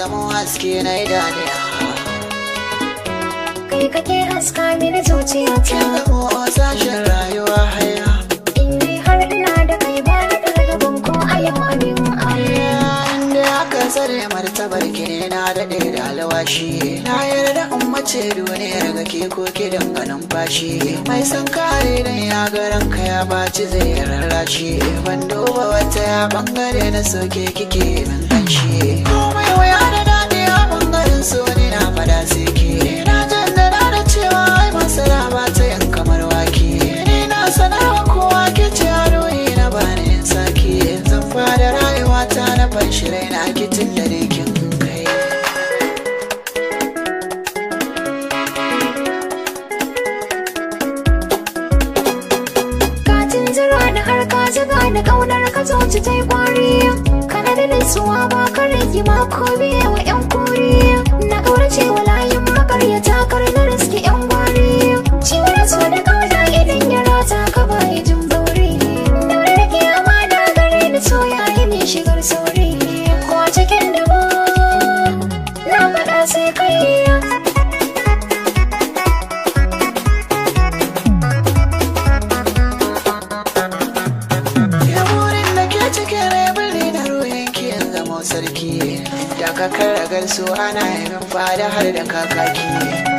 zama haske na idaniya. Kai kake haska mini zuciya ta. Kin zama sashen rayuwa haya. Indai har ina da kai ba na gaban ko a yau abin Inda aka tsare martabar ki ne na daɗe da alwashi. Na yarda in mace duniyar ga ke ko ki dinga numfashi. Mai san kare dan ya ga ranka ya baci zai rarrashi. Ban duba wata ya bangare na soke kike min kanshi. Komai waya da daɗi a bangaren so ni na fada sai ke. Na jaddada da cewa ai masara ba ta yin kamar wake. Ni na sanarwa kowa ke ce ruhi na bani in sake. Zan fada rayuwa ta na fanshi raina kitin da kin kai. Katin zira da har ka zaga da kaunar ka zoci ta yi kwari. Kana da nutsuwa ba ka rage mako biya wa yan kuri. Na kaurace wa layin makaryata kar na riski yan gwari. Ciwon so da kauna idan ya rata ka bayi jin bauri. Daure da ke amana gare ni so yayi mai shigar sauri. Ko cikin dabo na faɗa sai kai. Sarki da kakar ragar su ana yamin fada har da kakaki.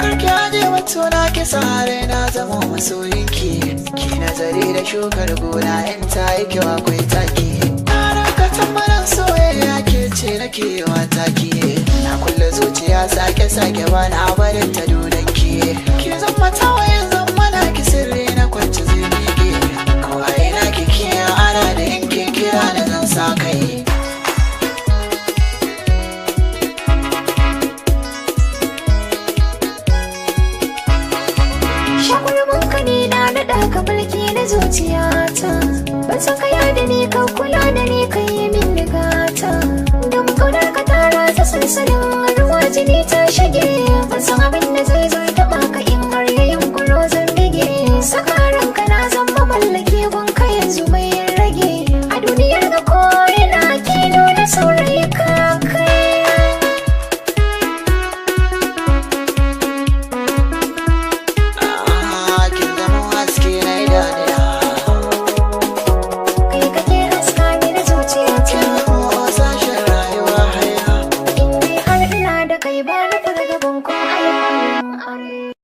Karki aje wato na kisa hare na zama masoyinki. Ki nazari da shukar gona in ta yi kyau akwai taki. Na raka tambaran soyayya ke ce nake yawa taki. Na kulle zuciya sake ba na barin ta dodonki. Ki zama tawayen zama na ki sirri na kwanci zai mige. Kawai na kiki ana da yankin kira da zan sa kai. Shagulmanka ne na naɗa ka mulki na zuciyata. Ban san kaya da ni ka kula da ni ka yi min nigata. Don kaunar ka tara ta sansanin ruwa jini ta shige.